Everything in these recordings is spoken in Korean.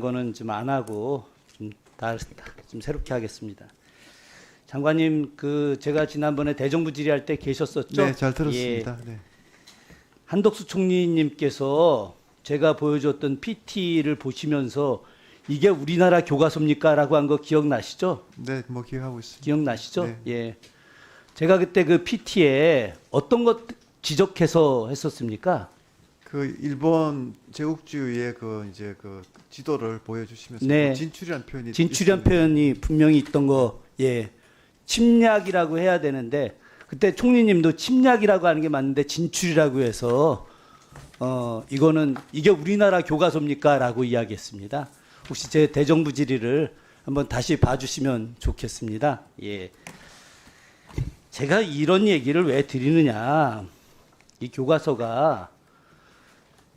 거는 좀 안 하고 좀 새롭게 하겠습니다. 장관님, 제가 지난번에 대정부 질의할 때 계셨었죠? 네, 잘 들었습니다. 예. 네. 한덕수 총리님께서 제가 보여줬던 PT를 보시면서 이게 우리나라 교과서입니까? 라고 한 거 기억나시죠? 네, 뭐 기억하고 있습니다. 기억나시죠? 네. 예. 제가 그때 그 PT에 어떤 것 지적해서 했었습니까? 그 일본 제국주의의 이제 지도를 보여주시면서 네. 진출이라는 표현이 진출한 있습니다. 표현이 분명히 있던 거, 예. 침략이라고 해야 되는데, 그때 총리님도 침략이라고 하는 게 맞는데, 진출이라고 해서, 이거는, 이게 우리나라 교과서입니까? 라고 이야기했습니다. 혹시 제 대정부 질의를 한번 다시 봐주시면 좋겠습니다. 예. 제가 이런 얘기를 왜 드리느냐. 이 교과서가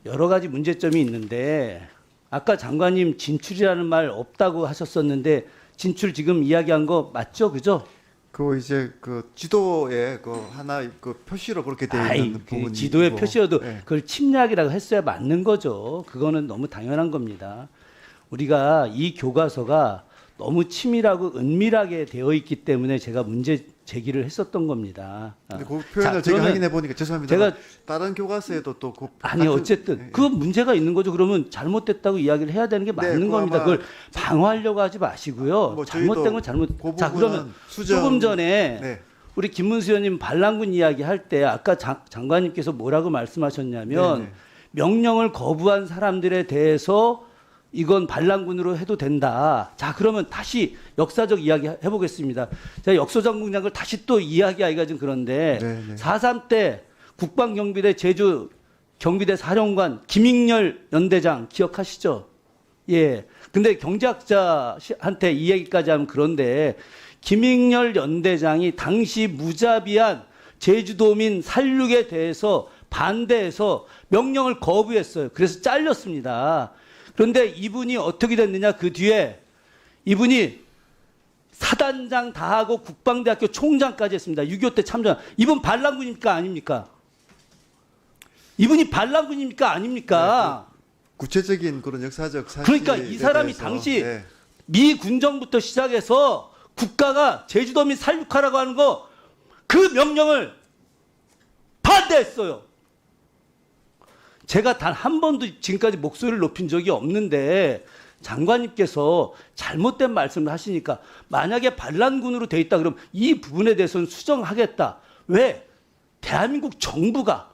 여러 가지 문제점이 있는데, 아까 장관님 진출이라는 말 없다고 하셨었는데, 진출 지금 이야기한 거 맞죠? 그죠? 이제 지도에 하나 표시로 그렇게 되어 있는 부분이 지도의 있고, 표시여도 네. 그걸 침략이라고 했어야 맞는 거죠. 그거는 너무 당연한 겁니다. 우리가 이 교과서가 너무 치밀하고 은밀하게 되어 있기 때문에 제가 문제 제기를 했었던 겁니다. 근데 그 표현을 자, 제가 그러면 확인해 보니까 죄송합니다. 제가 다른 교과서에도 또 아니 어쨌든 예, 예. 그 문제가 있는 거죠. 그러면 잘못됐다고 이야기를 해야 되는 게 맞는 그거 겁니다. 아마 그걸 방어하려고 하지 마시고요. 뭐 잘못된 저희도 건 잘못. 그 자, 그러면 부분은 조금 전에 네. 우리 김문수 의원님 반란군 이야기 할 때 아까 장관님께서 뭐라고 말씀하셨냐면 네네. 명령을 거부한 사람들에 대해서 이건 반란군으로 해도 된다. 자, 그러면 다시 역사적 이야기 해보겠습니다. 제가 역소장군장을 다시 또 이야기하기가 좀 그런데 네네. 4.3 때 국방경비대 제주 경비대 사령관 김익렬 연대장 기억하시죠? 예. 근데 경제학자한테 이 얘기까지 하면 그런데 김익렬 연대장이 당시 무자비한 제주도민 살육에 대해서 반대해서 명령을 거부했어요. 그래서 잘렸습니다. 그런데 이분이 어떻게 됐느냐, 그 뒤에 이분이 사단장 다 하고 국방대학교 총장까지 했습니다. 6.25 때 참전. 이분 반란군입니까? 아닙니까? 이분이 반란군입니까? 아닙니까? 구체적인 그런 역사적 사실 그러니까 이 사람이 당시 미 군정부터 시작해서 국가가 제주도민 살육하라고 하는 거 그 명령을 반대했어요. 제가 단 한 번도 지금까지 목소리를 높인 적이 없는데 장관님께서 잘못된 말씀을 하시니까 만약에 반란군으로 돼 있다 그러면 이 부분에 대해서는 수정하겠다. 왜? 대한민국 정부가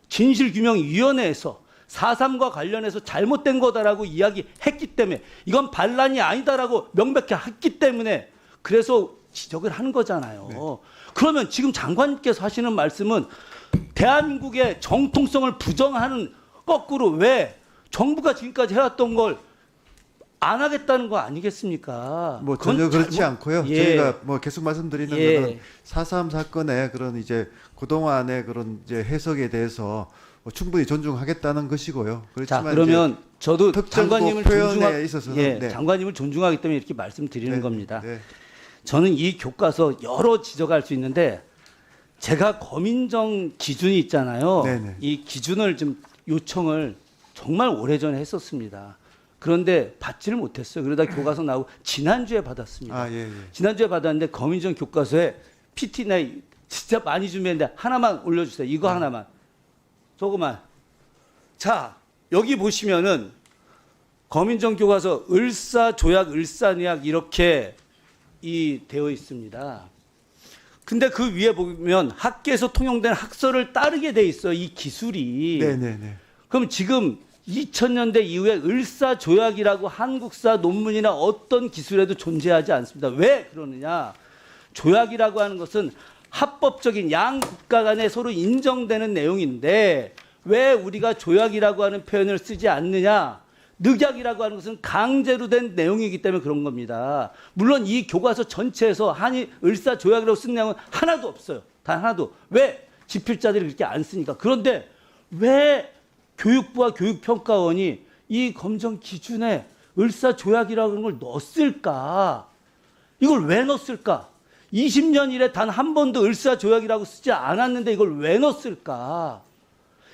진실규명위원회에서 4.3과 관련해서 잘못된 거다라고 이야기했기 때문에 이건 반란이 아니다라고 명백히 했기 때문에 그래서 지적을 하는 거잖아요. 네. 그러면 지금 장관님께서 하시는 말씀은 대한민국의 정통성을 부정하는 거꾸로 왜 정부가 지금까지 해왔던 걸 안 하겠다는 거 아니겠습니까? 뭐 전혀 그렇지 않고요. 예. 저희가 뭐 계속 말씀드리는 거는 4.3 사건의 그런 이제 그동안의 그런 이제 해석에 대해서 충분히 존중하겠다는 것이고요. 자, 그렇지만 그러면 저도 특정 장관님을 표현에 있어서는 예, 네. 장관님을 존중하기 때문에 이렇게 말씀드리는 네, 겁니다. 네. 저는 이 교과서 여러 지적할 수 있는데 제가 검인정 기준이 있잖아요. 네네. 이 기준을 좀 요청을 정말 오래전에 했었습니다. 그런데 받지를 못했어요. 그러다 교과서 나오고 지난주에 받았습니다. 아, 예, 예. 지난주에 받았는데 검인정 교과서에 PT나 진짜 많이 준비했는데 하나만 올려주세요. 이거 하나만. 조금만. 자, 여기 보시면은 검인정 교과서 을사조약, 을사내약 이렇게 되어 있습니다. 근데 그 위에 보면 학계에서 통용된 학설을 따르게 돼 있어요. 이 기술이. 네, 네, 네. 그럼 지금 2000년대 이후에 을사조약이라고 한국사 논문이나 어떤 기술에도 존재하지 않습니다. 왜 그러느냐? 조약이라고 하는 것은 합법적인 양 국가 간에 서로 인정되는 내용인데 왜 우리가 조약이라고 하는 표현을 쓰지 않느냐? 늑약이라고 하는 것은 강제로 된 내용이기 때문에 그런 겁니다. 물론 이 교과서 전체에서 한이 을사조약이라고 쓴 내용은 하나도 없어요. 단 하나도. 왜? 지필자들이 그렇게 안 쓰니까. 그런데 왜 교육부와 교육평가원이 이 검정 기준에 을사조약이라고 하는 걸 넣었을까? 이걸 왜 넣었을까? 20년 이래 단 한 번도 을사조약이라고 쓰지 않았는데 이걸 왜 넣었을까?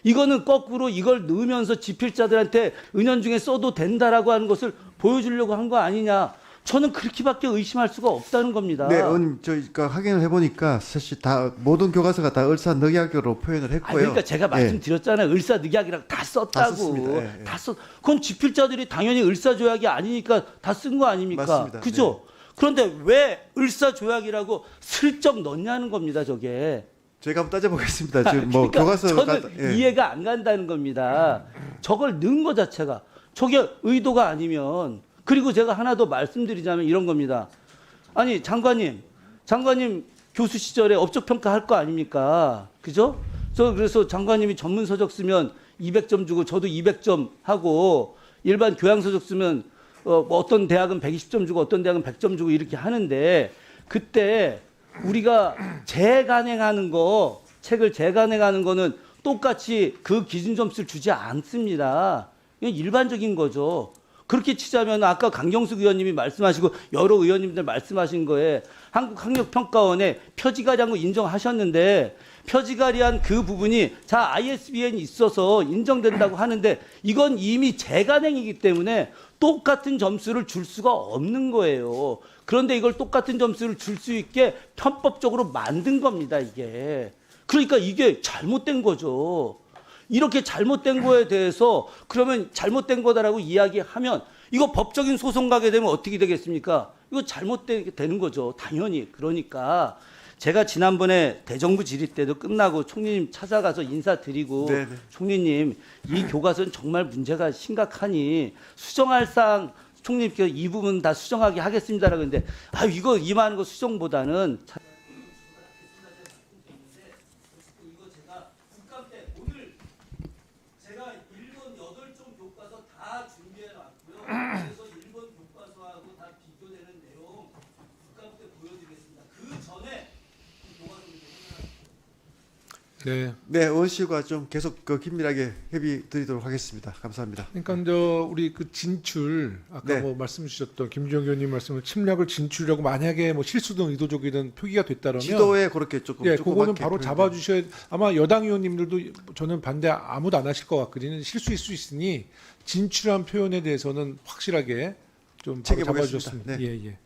이거는 거꾸로 이걸 넣으면서 지필자들한테 은연중에 써도 된다라고 하는 것을 보여주려고 한 거 아니냐. 저는 그렇게밖에 의심할 수가 없다는 겁니다. 네, 의원님 저희가 확인을 해보니까 사실 다 모든 교과서가 다 을사늑약으로 표현을 했고요. 그러니까 제가 예. 말씀드렸잖아요. 을사늑약이라고 다 썼다고. 다 썼습니다. 예. 다 썼. 그건 집필자들이 당연히 을사조약이 아니니까 다 쓴 거 아닙니까? 맞습니다. 그죠? 그런데 왜 을사조약이라고 슬쩍 넣냐는 겁니다. 저게. 저희가 한번 따져보겠습니다. 지금 뭐 그러니까 교과서 저는 이해가 안 간다는 겁니다. 저걸 넣은 것 자체가 저게 의도가 아니면, 그리고 제가 하나 더 말씀드리자면 이런 겁니다. 아니 장관님 교수 시절에 업적 평가할 거 아닙니까? 그죠? 저 그래서 장관님이 전문 서적 쓰면 200점 주고 저도 200점 하고, 일반 교양 서적 쓰면 뭐 어떤 대학은 120점 주고 어떤 대학은 100점 주고 이렇게 하는데, 그때 우리가 재간행하는 거, 책을 재간행하는 거는 똑같이 그 기준 점수를 주지 않습니다. 이건 일반적인 거죠. 그렇게 치자면 아까 강경숙 의원님이 말씀하시고 여러 의원님들 말씀하신 거에 한국학력평가원에 표지가리한 거 인정하셨는데, 표지가리한 그 부분이 자 ISBN이 있어서 인정된다고 하는데, 이건 이미 재간행이기 때문에 똑같은 점수를 줄 수가 없는 거예요. 그런데 이걸 똑같은 점수를 줄 수 있게 편법적으로 만든 겁니다, 이게. 그러니까 이게 잘못된 거죠. 이렇게 잘못된 거에 대해서 그러면 잘못된 거다라고 이야기하면 이거 법적인 소송 가게 되면 어떻게 되겠습니까? 이거 잘못되는 거죠. 당연히. 그러니까 제가 지난번에 대정부 질의 때도 끝나고 총리님 찾아가서 인사드리고, 네네. 총리님 이 교과서는 정말 문제가 심각하니 수정할 사항 총리님께서 이 부분 다 수정하게 하겠습니다라고 했는데, 이거 임하는 거 수정보다는 이거 제가 국감 때 오늘 제가 일본 8종 교과서 다 준비해 놨고요. 그래서 일본 교과서하고 다 비교되는 내용 국감 때 보여드리겠습니다. 그 전에 이 교과서 문제 해결하겠습니다. 네. 네, 의원실과 좀 계속 긴밀하게 협의 드리도록 하겠습니다. 감사합니다. 그러니까 우리 그 진출 아까 네. 뭐 말씀 주셨던 김주영 의원님 말씀을 침략을 진출이라고 만약에 뭐 실수든 의도적이든 표기가 됐다면 지도에 그렇게 조금 예, 그거는 조그맣게 바로 표현된- 잡아주셔야, 아마 여당 의원님들도 저는 반대 아무도 안 하실 것 같거든요. 실수일 수 있으니 진출한 표현에 대해서는 확실하게 좀 바로 책임보겠습니다. 잡아주셨으면. 네. 예, 예.